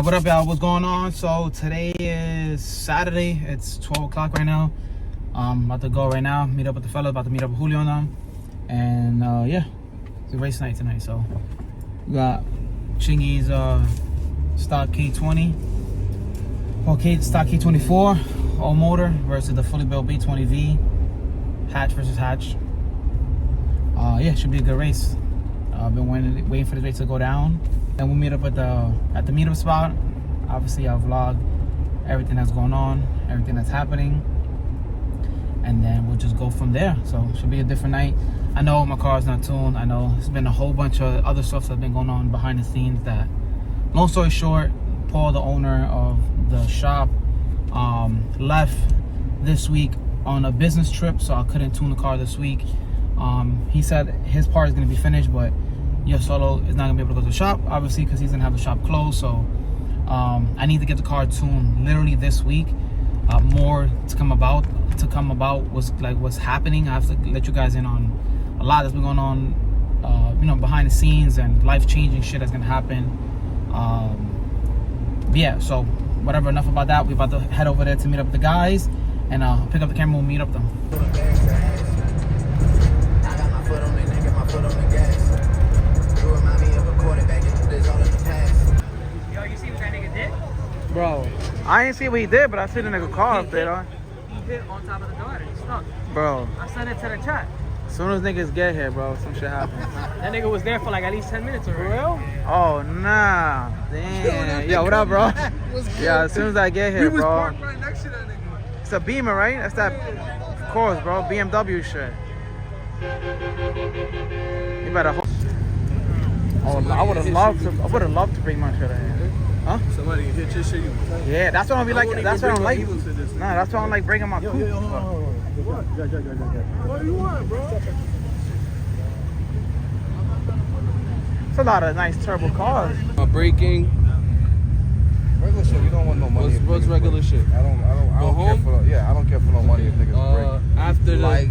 What up, y'all? What's going on? So today is Saturday. It's 12 o'clock right now. I'm about to go right now, meet up with the fellas, about to meet up with Julio and them. And yeah, it's a race night tonight. So we got Chingy's stock K20 or stock K24 all motor versus the fully built b20v, hatch versus hatch. Yeah, should be a good race. I've been waiting for the race to go down. Then we'll meet up at the meetup spot. Obviously, I'll vlog everything that's going on, everything that's happening, and then we'll just go from there. So it should be a different night. I know my car's not tuned. I know there's been a whole bunch of other stuff that's been going on behind the scenes. That, long story short, Paul, the owner of the shop, left this week on a business trip, so I couldn't tune the car this week. He said his part is going to be finished, but Yo Solo is not going to be able to go to the shop, obviously, because he's going to have the shop closed. So I need to get the car tuned literally this week. More to come about what's happening. I have to let you guys in on a lot that's been going on, behind the scenes, and life-changing shit that's going to happen. Yeah, so whatever, enough about that. We're about to head over there to meet up with the guys, and pick up the camera, we'll meet up them. Yo, you see what that nigga did? Bro, I ain't see what he did, but I see the nigga car up there. He hit on top of the door and he stuck. Bro, I sent it to the chat. as soon as niggas get here, bro, some shit happens. That nigga was there for like at least 10 minutes already. For real? Oh, nah. Damn. Yo, what up, bro? Yeah, as soon as I get here, we was bro. parked right next to that nigga. It's a Beamer, right? That's that, of course, bro. BMW shit. You better hold. Oh, I would have loved to bring my shit in here. Huh? Somebody can hit your shit. Yeah, that's what I'm be like. That's what I'm like. Nah, that's why I'm like breaking my coupe. What do you want, bro? It's a lot of nice turbo cars. Braking. Regular shit, we don't want no money. What's regular shit? I don't care for no, I don't care for no money if niggas break.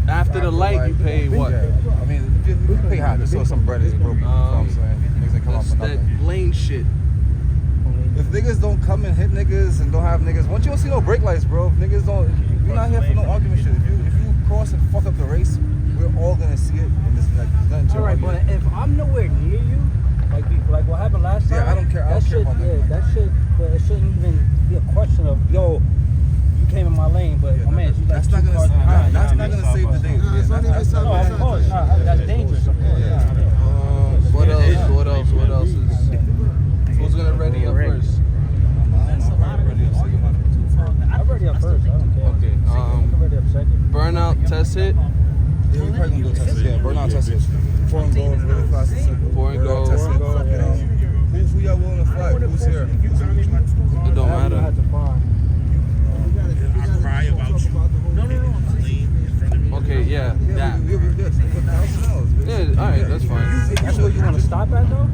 After the light, you pay what? Yeah. I mean, you pay high just so some bread is broken. You know what I'm saying? Niggas ain't come out for nothing. That lane shit. If niggas don't come and hit niggas and don't have niggas, once you don't see no brake lights, bro, if niggas don't, we're not here for no argument shit. If you cross and fuck up the race, we're all gonna see it. And there's nothing to Alright, but if I'm nowhere near you, like what happened last time, I don't care. I don't care about that. That shit, but it shouldn't even be a question of, yo, you came in my lane, but my man, you like that's not gonna save the day. No, of course, that's dangerous. What else is? Who's gonna ready up first? I'm ready up first. I don't care. Okay. I'm ready up second. Burnout test hit. Yeah, we probably gonna go test it. Yeah, burnout test it. 4 and go, really fast. 4 and go. Test it. Who y'all willing to fly? Who's here? It don't matter. I have to find. I cry about you. No. Okay, yeah, that. Yeah, alright, that's fine. That's where you want to stop at, though?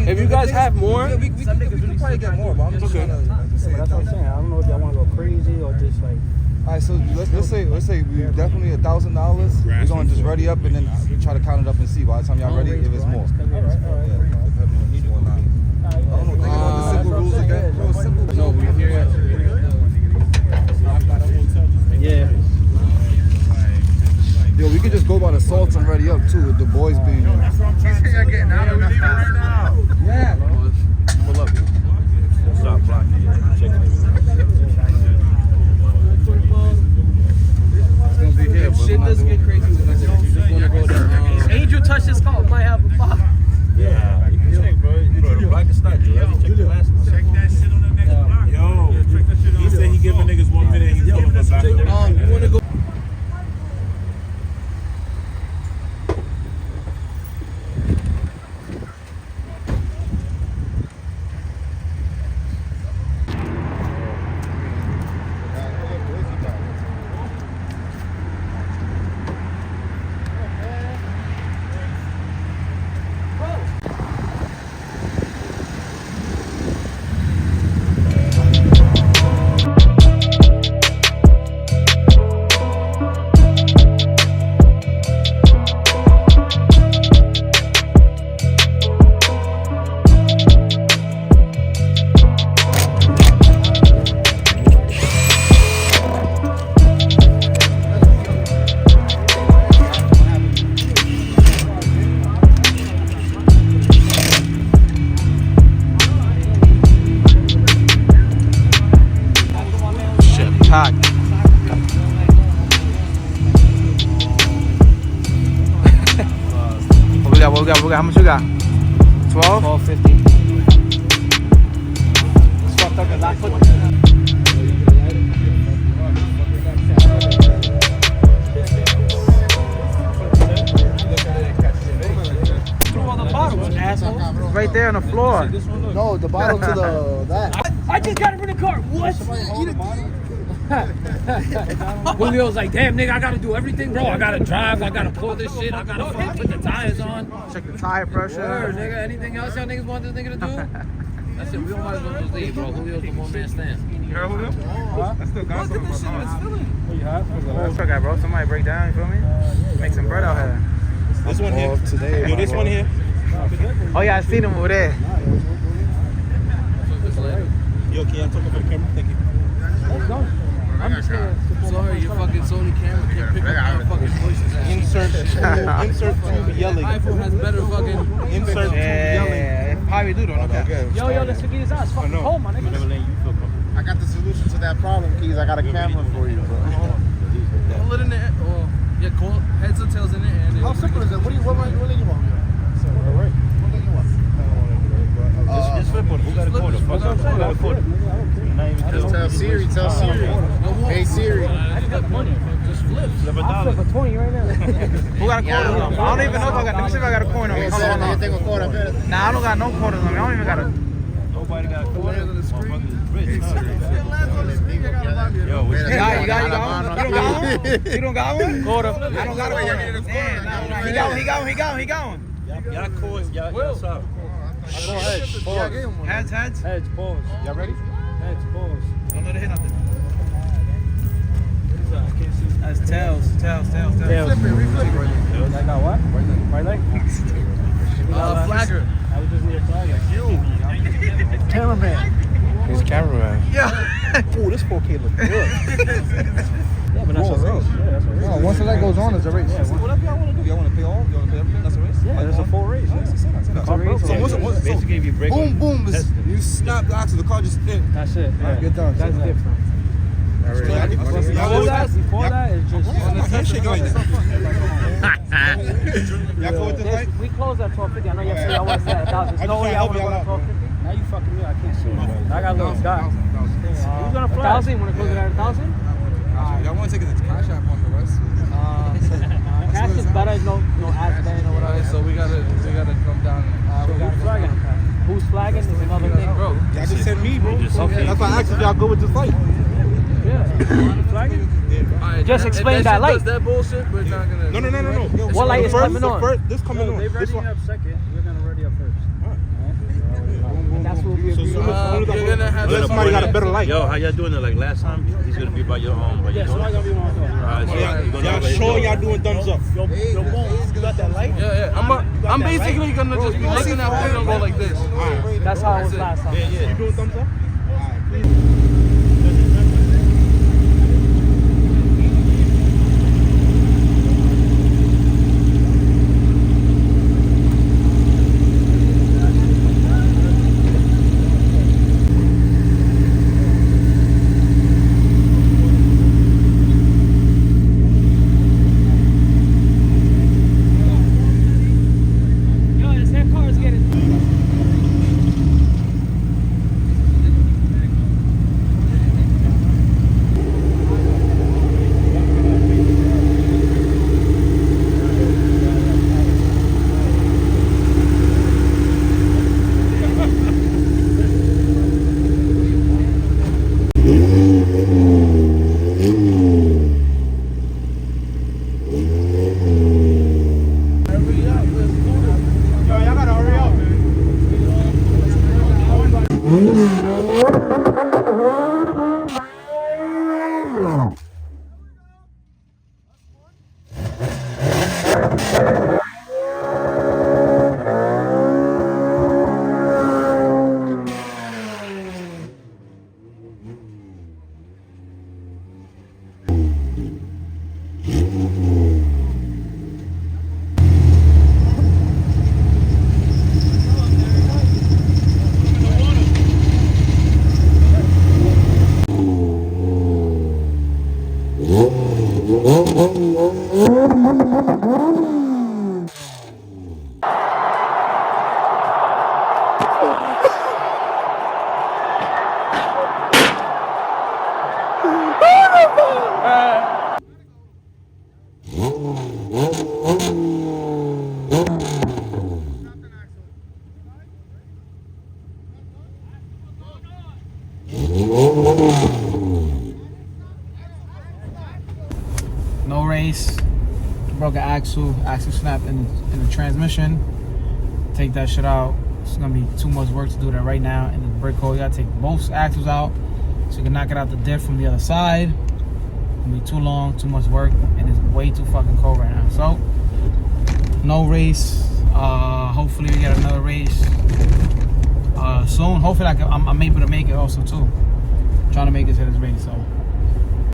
If you guys have more, we can probably get more, but I'm just trying to say That's what I'm saying. I don't know if y'all want to go crazy or just like. Alright, so let's say we definitely $1,000. We're gonna just ready up and then we try to count it up and see by the time y'all ready if it's more. All right. I don't know. Think about the simple rules again. Real simple. no, we hear it. Yeah. Yo, we could just go by the salts and ready up too with the boys being here. That's what I'm trying to say. You're getting out of right now. Yeah. Pull up. Stop blocking. Checking it. It's gonna be here, but Shit does get crazy with us. You just wanna go to Angel touched his car, might have a pop. Yeah. You can check, bro. I can start. Check that shit on the next block. Yo. He said he giving niggas 1 minute. He's pulling us back. you wanna go. What we got? How much we got? 12? 12.50. It's fucked up 'cause I put Right there on the floor. No, the bottom to the that. I just got it from the car. What? Julio's like, damn, nigga, I gotta do everything, bro. I gotta drive. I gotta pull this shit. I gotta fucking put the tires on. Check the tire pressure. Word, nigga. Anything else y'all niggas want this nigga to do? That's it. We don't might as well just leave, bro. Julio's the one man stand. You heard Julio? I still got some. What you have? That's what I got, bro. Somebody break down, you feel me? Make some bread out here. This one here. Today, Yo, this one here. Oh, yeah, I seen him over there. Yo, can I talk over the camera? Thank you. I'm just gonna Sorry, your fucking Sony camera can't pick up our fucking voices. Insert tube yelling. iPhone has better fucking Insert tube yelling. Yeah, probably do though. No cap. Yo, let's figure this out. It's fucking cold, my nigga. I got the solution to that problem, Keys. I got a camera for you, bro. Pull it in the air. Oh, yeah, cool. Heads and tails in the air. How simple is it? What do you want? What do you want? All right. What do you want? Just flip on. Who got a quarter? Fuck up. Who got a quarter? Just tell Siri. Tell Siri. Hey Siri. I got money. Just flip. I'll flip a 20 right now. Who got a quarter on me? I don't even know if I got. Let me see if I got a coin on me. Hey, Hold Siri, on. you think a quarter better? Nah, I don't got no quarters on me. I don't even got a. Nobody got a quarter. Motherfuckers is rich, huh? Yo, You got one? You don't got one? Quarter. I don't got a quarter. Damn, nah. He got one. y'all coins, y'all sorry. Heads, pause. Heads. Heads, pause. Y'all ready? Heads, pause. Don't let it hit nothing. I can't see. That's tails. Tails. Flip it. Reflip it. I got what? Right leg? Flagger. I was just near flagger. Cameraman. He's cameraman. Oh, this 4K look good. Yeah, but that's a race. Yeah, that's a race. No, once the light goes on, it's a race. Yeah, Whatever y'all want to do. Y'all want to pay all? You want to pay everything? That's a race? Yeah, it's a full race. Yeah. It's a race. So what's basically if you break Boom, boom. You snap the axle. The car just spin. That's it. Yeah. Get done. That's different. Before that is just. On the handshake like that. Y'all go with the fight? We closed at 12:50. I know y'all say y'all want to stay at 1,000. There's no way y'all want to go at 12:50. Now you fucking me. I can't see. I got a little dot. Who's gonna fly? 1,000? You want to close it at 1,000? Y'all want to take it to cash app on the rest? Cash is better. No ads band or whatever. Alright, so we gotta come down. Who's flagging? Who's flagging is another thing. Bro, Y'all just said me, bro. Okay. That's why I asked if y'all go with the fight. Yeah. Flagging? alright, Just if explain that that light. shit does that bullshit, we're not gonna. No. What light is coming on? This coming on. They've This ready one. up second. We're gonna ready up first. That's what we agree on. You're gonna have Unless somebody got a better light. Yo, how y'all doing it? Like last time, he's gonna be by your own. By your Yeah, somebody's gonna be on top. Alright, so Y'all sure y'all doing thumbs up? Yo, boom, you got that light? Yeah. I'm basically gonna just be looking at it and go like this. That's how it was last time. You doing thumbs up? Yo, this head car is getting. broke an axle snap in the transmission. Take that shit out. It's gonna be too much work to do that right now. And the brake hold, you gotta take both axles out so you can knock it out the diff from the other side. It's gonna be too long, too much work, and it's way too fucking cold right now. So, no race. Hopefully we get another race soon. Hopefully I'm able to make it also too. I'm trying to make this at this race. So